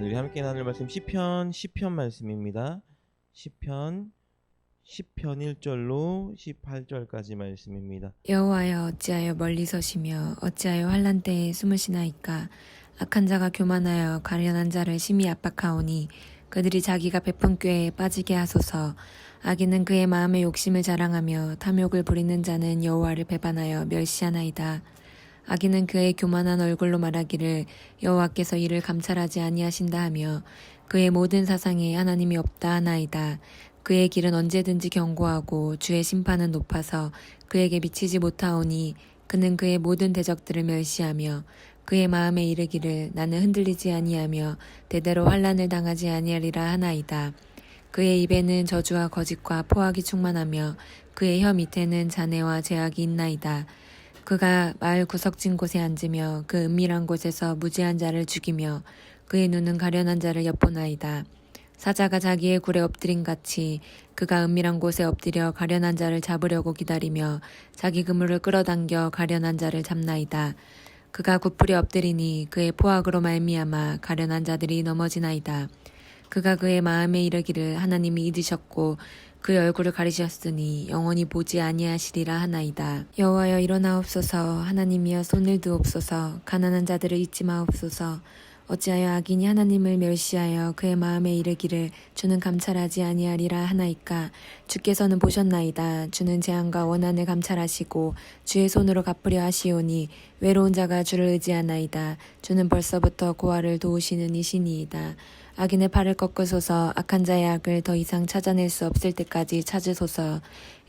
우리 함께 나눌 말씀 시편 말씀입니다. 시편 1절로 18절까지 말씀입니다. 여호와여, 어찌하여 멀리 서시며 어찌하여 환난 때에 숨으시나이까. 악한 자가 교만하여 가련한 자를 심히 압박하오니 그들이 자기가 베푼 꾀에 빠지게 하소서. 악인은 그의 마음의 욕심을 자랑하며 탐욕을 부리는 자는 여호와를 배반하여 멸시하나이다. 악인은 그의 교만한 얼굴로 말하기를 여호와께서 이를 감찰하지 아니하신다 하며 그의 모든 사상에 하나님이 없다 하나이다. 그의 길은 언제든지 견고하고 주의 심판은 높아서 그에게 미치지 못하오니 그는 그의 모든 대적들을 멸시하며 그의 마음에 이르기를 나는 흔들리지 아니하며 대대로 환난을 당하지 아니하리라 하나이다. 그의 입에는 저주와 거짓과 포악이 충만하며 그의 혀 밑에는 잔해와 제약이 있나이다. 그가 마을 구석진 곳에 앉으며 그 은밀한 곳에서 무지한 자를 죽이며 그의 눈은 가련한 자를 엿보나이다. 사자가 자기의 굴에 엎드린 같이 그가 은밀한 곳에 엎드려 가련한 자를 잡으려고 기다리며 자기 그물을 끌어당겨 가련한 자를 잡나이다. 그가 굽부려 엎드리니 그의 포악으로 말미암아 가련한 자들이 넘어지나이다. 그가 그의 마음에 이르기를 하나님이 잊으셨고 그의 얼굴을 가리셨으니 영원히 보지 아니하시리라 하나이다. 여호와여, 일어나옵소서. 하나님이여, 손을 드옵소서. 가난한 자들을 잊지 마옵소서. 어찌하여 악인이 하나님을 멸시하여 그의 마음에 이르기를 주는 감찰하지 아니하리라 하나이까. 주께서는 보셨나이다. 주는 재앙과 원한을 감찰하시고 주의 손으로 갚으려 하시오니 외로운 자가 주를 의지하나이다. 주는 벌써부터 고아를 도우시는 이시니이다. 악인의 팔을 꺾으소서. 악한 자의 악을 더 이상 찾아낼 수 없을 때까지 찾으소서.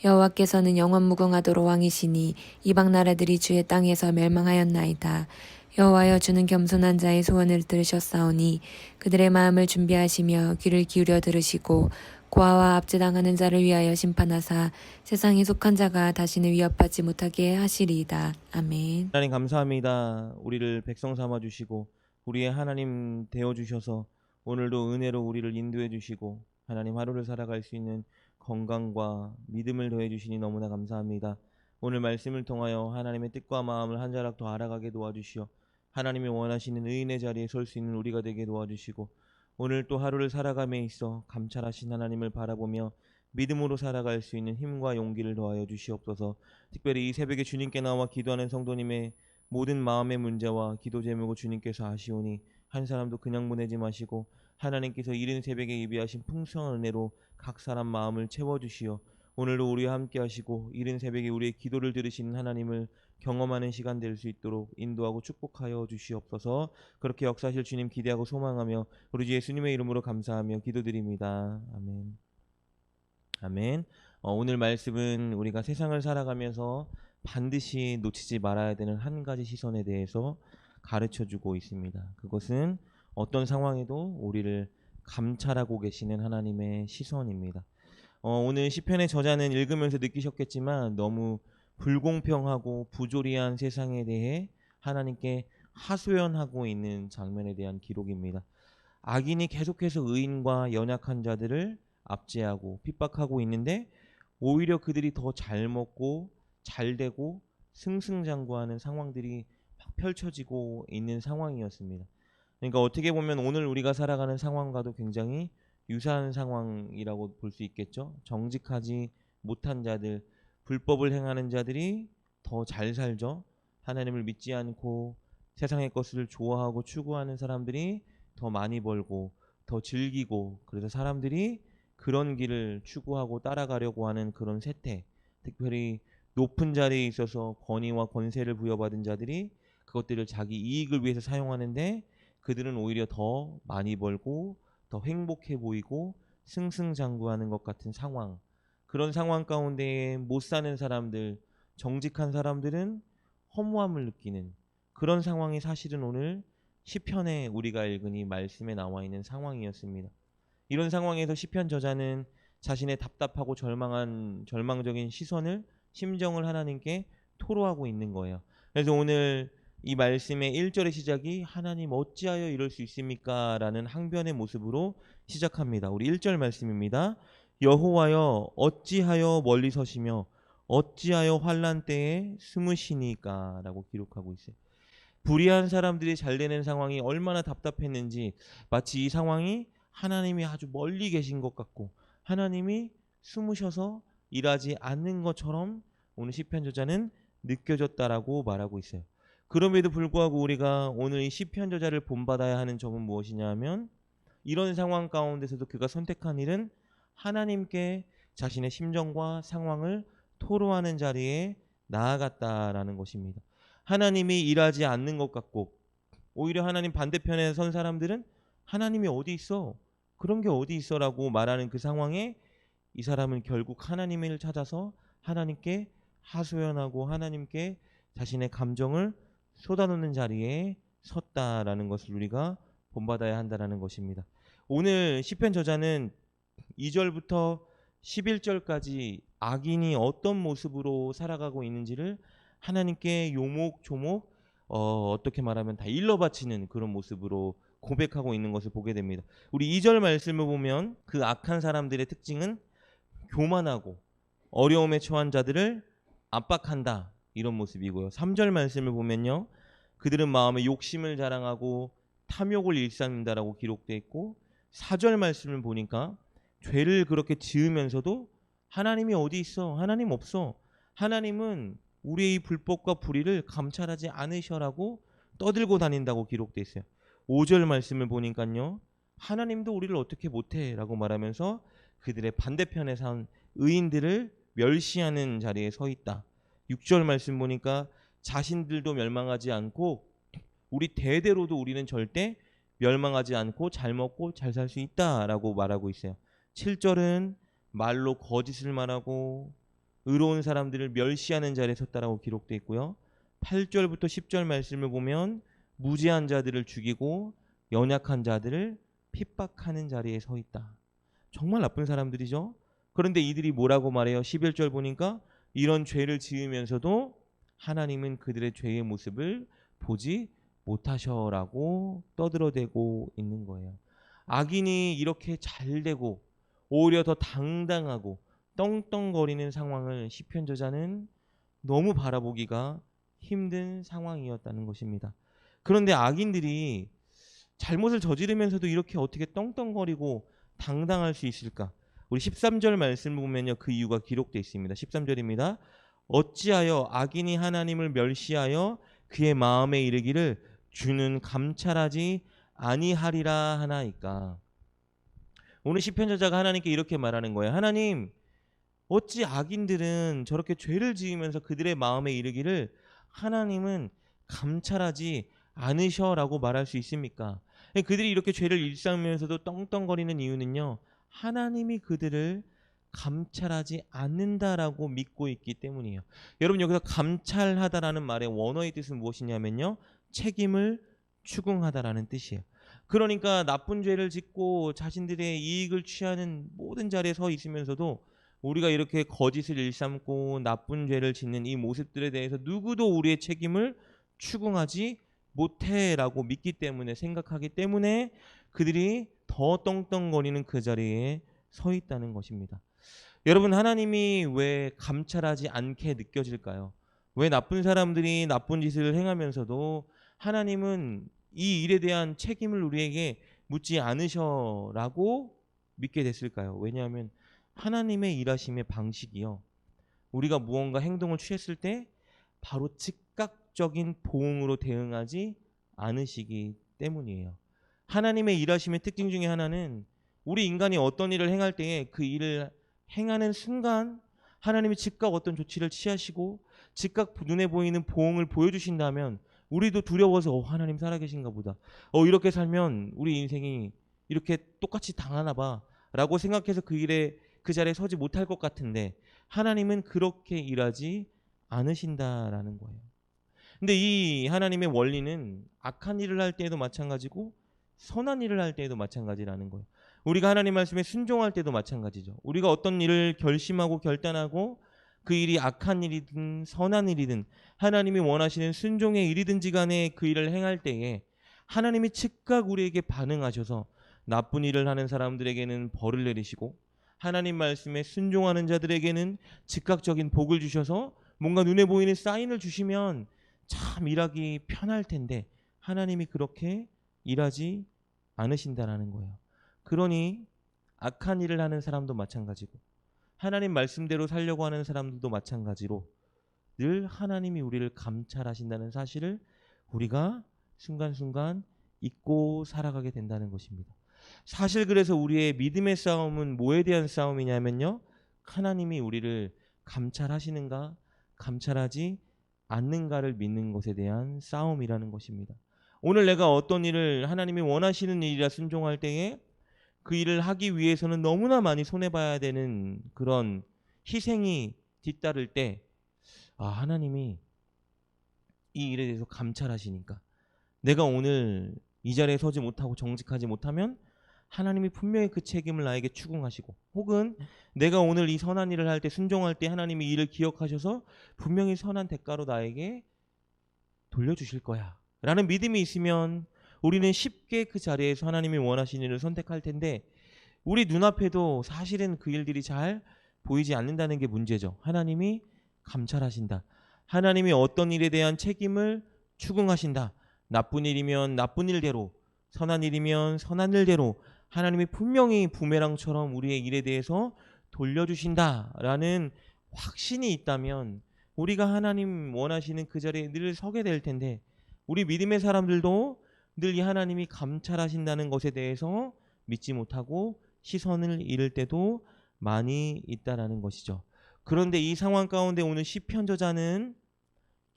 여호와께서는 영원 무궁하도록 왕이시니 이방 나라들이 주의 땅에서 멸망하였나이다. 여호와여, 주는 겸손한 자의 소원을 들으셨사오니 그들의 마음을 준비하시며 귀를 기울여 들으시고 고아와 압제당하는 자를 위하여 심판하사 세상에 속한 자가 다시는 위협받지 못하게 하시리이다. 아멘. 하나님 감사합니다. 우리를 백성 삼아 주시고 우리의 하나님 되어 주셔서 오늘도 은혜로 우리를 인도해 주시고 하나님 하루를 살아갈 수 있는 건강과 믿음을 더해 주시니 너무나 감사합니다. 오늘 말씀을 통하여 하나님의 뜻과 마음을 한 자락 더 알아가게 도와주시어 하나님이 원하시는 의인의 자리에 설 수 있는 우리가 되게 도와주시고 오늘 또 하루를 살아감에 있어 감찰하신 하나님을 바라보며 믿음으로 살아갈 수 있는 힘과 용기를 더하여 주시옵소서. 특별히 이 새벽에 주님께 나와 기도하는 성도님의 모든 마음의 문제와 기도 제목을 주님께서 아시오니 한 사람도 그냥 보내지 마시고 하나님께서 이른 새벽에 예비하신 풍성한 은혜로 각 사람 마음을 채워주시어 오늘도 우리와 함께 하시고 이른 새벽에 우리의 기도를 들으시는 하나님을 경험하는 시간 될 수 있도록 인도하고 축복하여 주시옵소서. 그렇게 역사하실 주님 기대하고 소망하며 우리 주 예수님의 이름으로 감사하며 기도드립니다. 아멘. 아멘. 오늘 말씀은 우리가 세상을 살아가면서 반드시 놓치지 말아야 되는 한 가지 시선에 대해서 가르쳐주고 있습니다. 그것은 어떤 상황에도 우리를 감찰하고 계시는 하나님의 시선입니다. 오늘 시편의 저자는 읽으면서 느끼셨겠지만 너무 불공평하고 부조리한 세상에 대해 하나님께 하소연하고 있는 장면에 대한 기록입니다. 악인이 계속해서 의인과 연약한 자들을 압제하고 핍박하고 있는데 오히려 그들이 더 잘 먹고 잘 되고 승승장구하는 상황들이 막 펼쳐지고 있는 상황이었습니다. 그러니까 어떻게 보면 오늘 우리가 살아가는 상황과도 굉장히 유사한 상황이라고 볼 수 있겠죠. 정직하지 못한 자들, 불법을 행하는 자들이 더 잘 살죠. 하나님을 믿지 않고 세상의 것을 좋아하고 추구하는 사람들이 더 많이 벌고 더 즐기고, 그래서 사람들이 그런 길을 추구하고 따라가려고 하는 그런 세태, 특별히 높은 자리에 있어서 권위와 권세를 부여받은 자들이 그것들을 자기 이익을 위해서 사용하는데 그들은 오히려 더 많이 벌고 더 행복해 보이고 승승장구하는 것 같은 상황, 그런 상황 가운데 못 사는 사람들, 정직한 사람들은 허무함을 느끼는 그런 상황이 사실은 오늘 시편에 우리가 읽은 이 말씀에 나와 있는 상황이었습니다. 이런 상황에서 시편 저자는 자신의 답답하고 절망적인 시선을, 심정을 하나님께 토로하고 있는 거예요. 그래서 오늘 이 말씀의 1절의 시작이 하나님 어찌하여 이럴 수 있습니까? 라는 항변의 모습으로 시작합니다. 우리 1절 말씀입니다. 여호와여, 어찌하여 멀리 서시며 어찌하여 환난 때에 숨으시니까? 라고 기록하고 있어요. 불의한 사람들이 잘 되는 상황이 얼마나 답답했는지, 마치 이 상황이 하나님이 아주 멀리 계신 것 같고 하나님이 숨으셔서 일하지 않는 것처럼 오늘 시편 저자는 느껴졌다라고 말하고 있어요. 그럼에도 불구하고 우리가 오늘 이 시편 저자를 본받아야 하는 점은 무엇이냐 하면, 이런 상황 가운데서도 그가 선택한 일은 하나님께 자신의 심정과 상황을 토로하는 자리에 나아갔다라는 것입니다. 하나님이 일하지 않는 것 같고 오히려 하나님 반대편에 선 사람들은 하나님이 어디 있어? 그런 게 어디 있어라고 말하는 그 상황에 이 사람은 결국 하나님을 찾아서 하나님께 하소연하고 하나님께 자신의 감정을 쏟아놓는 자리에 섰다라는 것을 우리가 본받아야 한다라는 것입니다. 오늘 시편 저자는 2절부터 11절까지 악인이 어떤 모습으로 살아가고 있는지를 하나님께 요목조목 어떻게 말하면 다 일러바치는 그런 모습으로 고백하고 있는 것을 보게 됩니다. 우리 2절 말씀을 보면 그 악한 사람들의 특징은 교만하고 어려움에 처한 자들을 압박한다, 이런 모습이고요. 3절 말씀을 보면요, 그들은 마음에 욕심을 자랑하고 탐욕을 일삼는다라고 기록되어 있고, 4절 말씀을 보니까 죄를 그렇게 지으면서도 하나님이 어디 있어? 하나님 없어. 하나님은 우리의 이 불법과 불의를 감찰하지 않으셔라고 떠들고 다닌다고 기록되어 있어요. 5절 말씀을 보니까요, 하나님도 우리를 어떻게 못해 라고 말하면서 그들의 반대편에 선 의인들을 멸시하는 자리에 서 있다. 6절 말씀 보니까 자신들도 멸망하지 않고 우리 대대로도 우리는 절대 멸망하지 않고 잘 먹고 잘 살 수 있다라고 말하고 있어요. 7절은 말로 거짓을 말하고 의로운 사람들을 멸시하는 자리에 섰다라고 기록되어 있고요. 8절부터 10절 말씀을 보면 무죄한 자들을 죽이고 연약한 자들을 핍박하는 자리에 서 있다. 정말 나쁜 사람들이죠. 그런데 이들이 뭐라고 말해요? 11절 보니까 이런 죄를 지으면서도 하나님은 그들의 죄의 모습을 보지 못하셔라고 떠들어대고 있는 거예요. 악인이 이렇게 잘 되고 오히려 더 당당하고 떵떵거리는 상황을 시편 저자는 너무 바라보기가 힘든 상황이었다는 것입니다. 그런데 악인들이 잘못을 저지르면서도 이렇게 어떻게 떵떵거리고 당당할 수 있을까? 우리 13절 말씀을 보면요, 그 이유가 기록되어 있습니다. 13절입니다. 어찌하여 악인이 하나님을 멸시하여 그의 마음에 이르기를 주는 감찰하지 아니하리라 하나이까. 오늘 시편 저자가 하나님께 이렇게 말하는 거예요. 하나님, 어찌 악인들은 저렇게 죄를 지으면서 그들의 마음에 이르기를 하나님은 감찰하지 않으셔라고 말할 수 있습니까? 그들이 이렇게 죄를 일삼으면서도 떵떵거리는 이유는요, 하나님이 그들을 감찰하지 않는다라고 믿고 있기 때문이에요. 여러분, 여기서 감찰하다라는 말의 원어의 뜻은 무엇이냐면요, 책임을 추궁하다라는 뜻이에요. 그러니까 나쁜 죄를 짓고 자신들의 이익을 취하는 모든 자리에 서 있으면서도 우리가 이렇게 거짓을 일삼고 나쁜 죄를 짓는 이 모습들에 대해서 누구도 우리의 책임을 추궁하지 못해라고 믿기 때문에, 생각하기 때문에 그들이 더 떵떵거리는 그 자리에 서 있다는 것입니다. 여러분, 하나님이 왜 감찰하지 않게 느껴질까요? 왜 나쁜 사람들이 나쁜 짓을 행하면서도 하나님은 이 일에 대한 책임을 우리에게 묻지 않으셔라고 믿게 됐을까요? 왜냐하면 하나님의 일하심의 방식이요, 우리가 무언가 행동을 취했을 때 바로 즉각적인 보응으로 대응하지 않으시기 때문이에요. 하나님의 일하심의 특징 중에 하나는 우리 인간이 어떤 일을 행할 때에 그 일을 행하는 순간 하나님이 즉각 어떤 조치를 취하시고 즉각 눈에 보이는 보응을 보여주신다면 우리도 두려워서 하나님 살아계신가 보다, 이렇게 살면 우리 인생이 이렇게 똑같이 당하나 봐 라고 생각해서 그 자리에 서지 못할 것 같은데, 하나님은 그렇게 일하지 않으신다라는 거예요. 근데 이 하나님의 원리는 악한 일을 할 때에도 마찬가지고 선한 일을 할 때에도 마찬가지라는 거예요. 우리가 하나님 말씀에 순종할 때도 마찬가지죠. 우리가 어떤 일을 결심하고 결단하고 그 일이 악한 일이든 선한 일이든 하나님이 원하시는 순종의 일이든지 간에 그 일을 행할 때에 하나님이 즉각 우리에게 반응하셔서 나쁜 일을 하는 사람들에게는 벌을 내리시고 하나님 말씀에 순종하는 자들에게는 즉각적인 복을 주셔서 뭔가 눈에 보이는 사인을 주시면 참 일하기 편할 텐데 하나님이 그렇게 일하지 않으신다라는 거예요. 그러니 악한 일을 하는 사람도 마찬가지고 하나님 말씀대로 살려고 하는 사람들도 마찬가지로 늘 하나님이 우리를 감찰하신다는 사실을 우리가 순간순간 잊고 살아가게 된다는 것입니다. 사실 그래서 우리의 믿음의 싸움은 뭐에 대한 싸움이냐면요, 하나님이 우리를 감찰하시는가 감찰하지 않는가를 믿는 것에 대한 싸움이라는 것입니다. 오늘 내가 어떤 일을 하나님이 원하시는 일이라 순종할 때에 그 일을 하기 위해서는 너무나 많이 손해봐야 되는 그런 희생이 뒤따를 때, 하나님이 이 일에 대해서 감찰하시니까 내가 오늘 이 자리에 서지 못하고 정직하지 못하면 하나님이 분명히 그 책임을 나에게 추궁하시고, 혹은 내가 오늘 이 선한 일을 할 때 순종할 때 하나님이 이를 기억하셔서 분명히 선한 대가로 나에게 돌려주실 거야 라는 믿음이 있으면 우리는 쉽게 그 자리에서 하나님이 원하시는 일을 선택할 텐데, 우리 눈앞에도 사실은 그 일들이 잘 보이지 않는다는 게 문제죠. 하나님이 감찰하신다. 하나님이 어떤 일에 대한 책임을 추궁하신다. 나쁜 일이면 나쁜 일대로, 선한 일이면 선한 일대로 하나님이 분명히 부메랑처럼 우리의 일에 대해서 돌려주신다라는 확신이 있다면 우리가 하나님 원하시는 그 자리에 늘 서게 될 텐데, 우리 믿음의 사람들도 늘 이 하나님이 감찰하신다는 것에 대해서 믿지 못하고 시선을 잃을 때도 많이 있다라는 것이죠. 그런데 이 상황 가운데 오늘 시편 저자는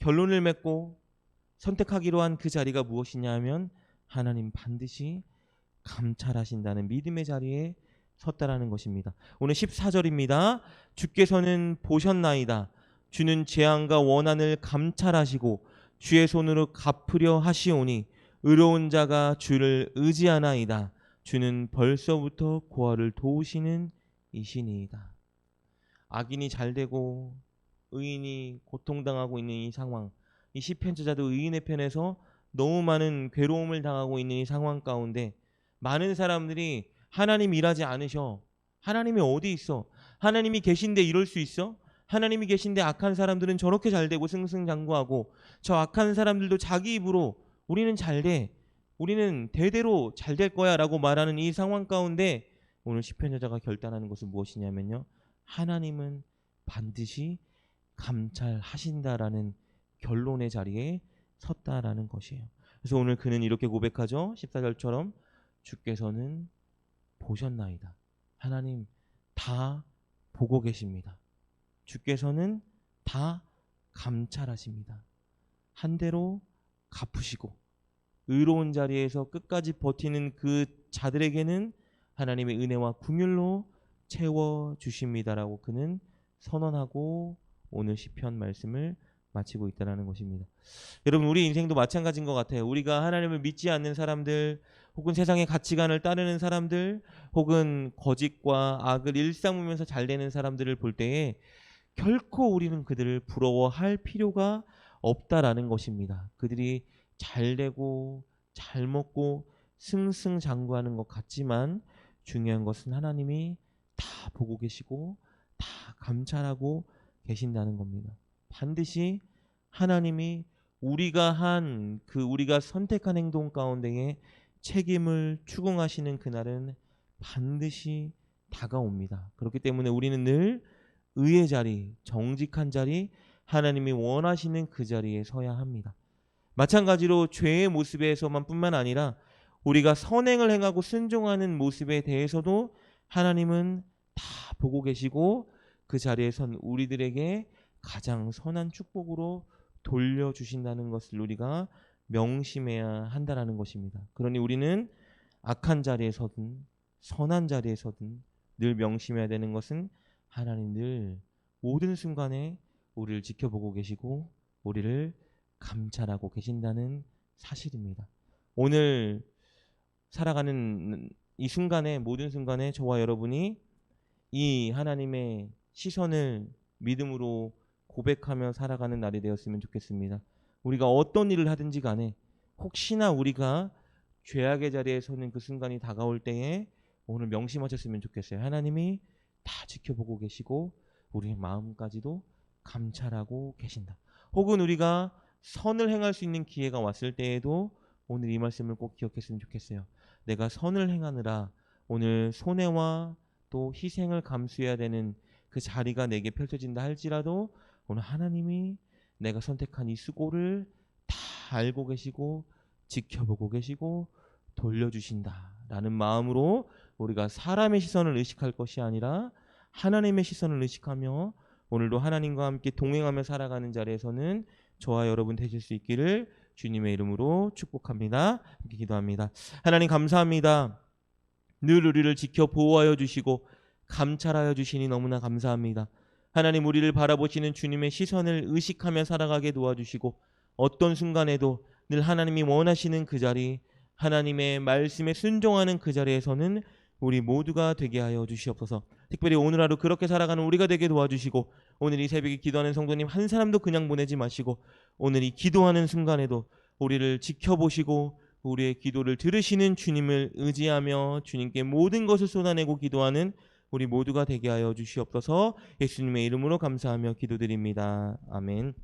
결론을 맺고 선택하기로 한 그 자리가 무엇이냐 하면 하나님 반드시 감찰하신다는 믿음의 자리에 섰다라는 것입니다. 오늘 14절입니다. 주께서는 보셨나이다. 주는 재앙과 원한을 감찰하시고 주의 손으로 갚으려 하시오니 의로운 자가 주를 의지하나이다. 주는 벌써부터 고아를 도우시는 이시니이다. 악인이 잘되고 의인이 고통당하고 있는 이 상황, 이 시편 저자도 의인의 편에서 너무 많은 괴로움을 당하고 있는 이 상황 가운데 많은 사람들이 하나님 일하지 않으셔, 하나님이 어디 있어, 하나님이 계신데 이럴 수 있어, 하나님이 계신데 악한 사람들은 저렇게 잘되고 승승장구하고 저 악한 사람들도 자기 입으로 우리는 잘돼, 우리는 대대로 잘될 거야 라고 말하는 이 상황 가운데 오늘 시편 저자가 결단하는 것은 무엇이냐면요, 하나님은 반드시 감찰하신다라는 결론의 자리에 섰다라는 것이에요. 그래서 오늘 그는 이렇게 고백하죠. 14절처럼 주께서는 보셨나이다. 하나님 다 보고 계십니다. 주께서는 다 감찰하십니다. 한 대로 갚으시고 의로운 자리에서 끝까지 버티는 그 자들에게는 하나님의 은혜와 긍휼로 채워주십니다라고 그는 선언하고 오늘 시편 말씀을 마치고 있다는 것입니다. 여러분, 우리 인생도 마찬가지인 것 같아요. 우리가 하나님을 믿지 않는 사람들, 혹은 세상의 가치관을 따르는 사람들, 혹은 거짓과 악을 일삼으면서 잘 되는 사람들을 볼 때에 결코 우리는 그들을 부러워할 필요가 없다라는 것입니다. 그들이 잘 되고 잘 먹고 승승장구하는 것 같지만 중요한 것은 하나님이 다 보고 계시고 다 감찰하고 계신다는 겁니다. 반드시 하나님이 우리가 선택한 행동 가운데에 책임을 추궁하시는 그날은 반드시 다가옵니다. 그렇기 때문에 우리는 늘 의의 자리, 정직한 자리, 하나님이 원하시는 그 자리에 서야 합니다. 마찬가지로 죄의 모습에서만 뿐만 아니라 우리가 선행을 행하고 순종하는 모습에 대해서도 하나님은 다 보고 계시고 그 자리에 선 우리들에게 가장 선한 축복으로 돌려주신다는 것을 우리가 명심해야 한다는 것입니다. 그러니 우리는 악한 자리에서든 선한 자리에서든 늘 명심해야 되는 것은 하나님 늘 모든 순간에 우리를 지켜보고 계시고 우리를 감찰하고 계신다는 사실입니다. 오늘 살아가는 이 순간에, 모든 순간에 저와 여러분이 이 하나님의 시선을 믿음으로 고백하며 살아가는 날이 되었으면 좋겠습니다. 우리가 어떤 일을 하든지 간에 혹시나 우리가 죄악의 자리에 서는 그 순간이 다가올 때에 오늘 명심하셨으면 좋겠어요. 하나님이 다 지켜보고 계시고 우리의 마음까지도 감찰하고 계신다. 혹은 우리가 선을 행할 수 있는 기회가 왔을 때에도 오늘 이 말씀을 꼭 기억했으면 좋겠어요. 내가 선을 행하느라 오늘 손해와 또 희생을 감수해야 되는 그 자리가 내게 펼쳐진다 할지라도 오늘 하나님이 내가 선택한 이 수고를 다 알고 계시고 지켜보고 계시고 돌려주신다라는 마음으로 우리가 사람의 시선을 의식할 것이 아니라 하나님의 시선을 의식하며 오늘도 하나님과 함께 동행하며 살아가는 자리에서는 저와 여러분 되실 수 있기를 주님의 이름으로 축복합니다. 이렇게 기도합니다. 하나님 감사합니다. 늘 우리를 지켜 보호하여 주시고 감찰하여 주시니 너무나 감사합니다. 하나님 우리를 바라보시는 주님의 시선을 의식하며 살아가게 도와주시고 어떤 순간에도 늘 하나님이 원하시는 그 자리, 하나님의 말씀에 순종하는 그 자리에서는 우리 모두가 되게 하여 주시옵소서. 특별히 오늘 하루 그렇게 살아가는 우리가 되게 도와주시고 오늘 이 새벽에 기도하는 성도님 한 사람도 그냥 보내지 마시고 오늘 이 기도하는 순간에도 우리를 지켜보시고 우리의 기도를 들으시는 주님을 의지하며 주님께 모든 것을 쏟아내고 기도하는 우리 모두가 되게 하여 주시옵소서. 예수님의 이름으로 감사하며 기도드립니다. 아멘.